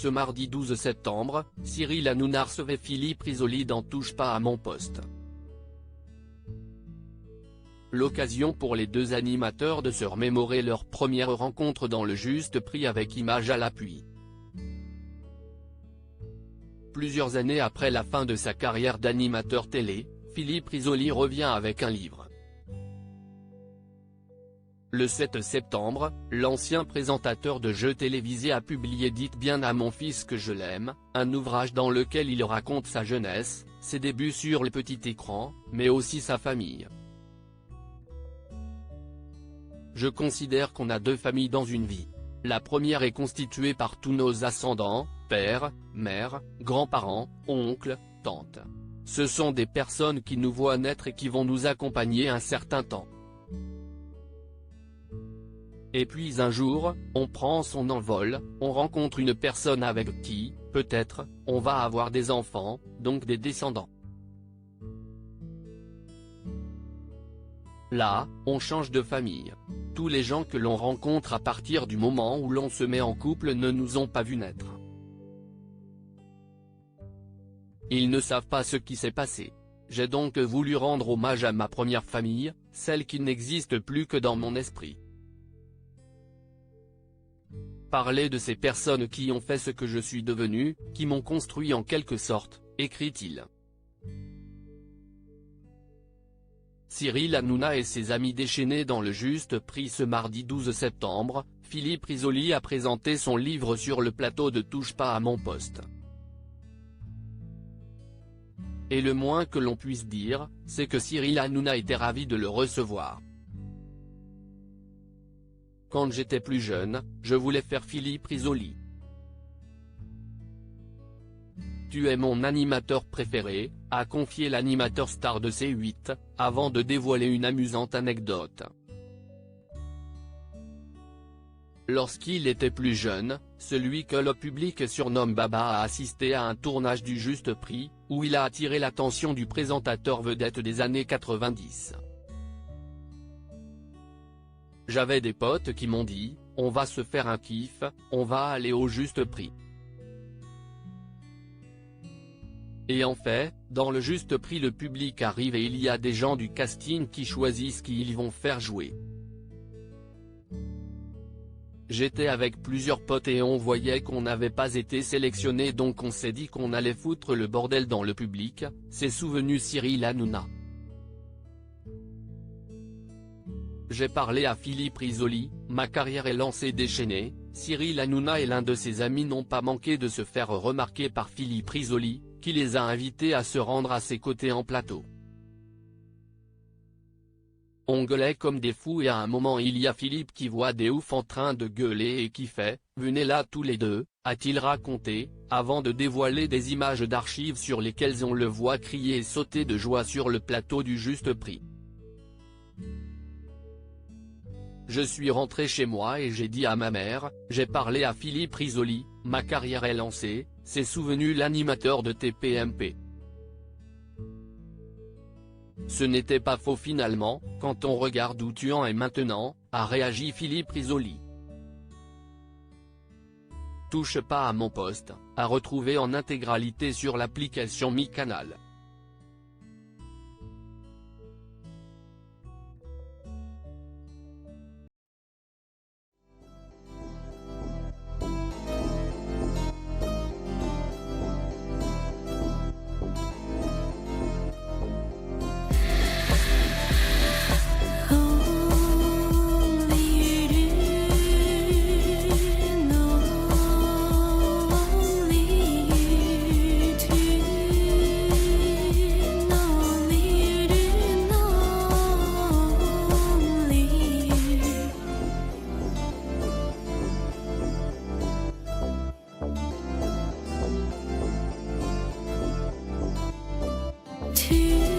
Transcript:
Ce mardi 12 septembre, Cyril Hanouna recevait Philippe Risoli dans Touche pas à mon poste. L'occasion pour les deux animateurs de se remémorer leur première rencontre dans le Juste Prix avec images à l'appui. Plusieurs années après la fin de sa carrière d'animateur télé, Philippe Risoli revient avec un livre. Le 7 septembre, l'ancien présentateur de jeux télévisés a publié Dites bien à mon fils que je l'aime, un ouvrage dans lequel il raconte sa jeunesse, ses débuts sur le petit écran, mais aussi sa famille. Je considère qu'on a deux familles dans une vie. La première est constituée par tous nos ascendants, père, mère, grands-parents, oncles, tantes. Ce sont des personnes qui nous voient naître et qui vont nous accompagner un certain temps. Et puis un jour, on prend son envol, on rencontre une personne avec qui, peut-être, on va avoir des enfants, donc des descendants. Là, on change de famille. Tous les gens que l'on rencontre à partir du moment où l'on se met en couple ne nous ont pas vu naître. Ils ne savent pas ce qui s'est passé. J'ai donc voulu rendre hommage à ma première famille, celle qui n'existe plus que dans mon esprit. Parler de ces personnes qui ont fait ce que je suis devenu, qui m'ont construit en quelque sorte, écrit-il. Cyril Hanouna et ses amis déchaînés dans le Juste Prix ce mardi 12 septembre, Philippe Risoli a présenté son livre sur le plateau de Touche pas à mon poste. Et le moins que l'on puisse dire, c'est que Cyril Hanouna était ravi de le recevoir. Quand j'étais plus jeune, je voulais faire Philippe Risoli. Tu es mon animateur préféré, a confié l'animateur star de C8, avant de dévoiler une amusante anecdote. Lorsqu'il était plus jeune, celui que le public surnomme Baba a assisté à un tournage du Juste Prix, où il a attiré l'attention du présentateur vedette des années 90. J'avais des potes qui m'ont dit, on va se faire un kiff, on va aller au Juste Prix. Et en fait, dans le Juste Prix le public arrive et il y a des gens du casting qui choisissent qui ils vont faire jouer. J'étais avec plusieurs potes et on voyait qu'on n'avait pas été sélectionné donc on s'est dit qu'on allait foutre le bordel dans le public, s'est souvenu Cyril Hanouna. J'ai parlé à Philippe Risoli, ma carrière est lancée déchaînée, Cyril Hanouna et l'un de ses amis n'ont pas manqué de se faire remarquer par Philippe Risoli, qui les a invités à se rendre à ses côtés en plateau. On gueulait comme des fous et à un moment il y a Philippe qui voit des oufs en train de gueuler et qui fait « Venez là tous les deux », a-t-il raconté, avant de dévoiler des images d'archives sur lesquelles on le voit crier et sauter de joie sur le plateau du Juste Prix. Je suis rentré chez moi et j'ai dit à ma mère, j'ai parlé à Philippe Risoli, ma carrière est lancée, s'est souvenu l'animateur de TPMP. Ce n'était pas faux finalement, quand on regarde où tu en es maintenant, a réagi Philippe Risoli. Touche pas à mon poste, à retrouver en intégralité sur l'application MyCanal. Tu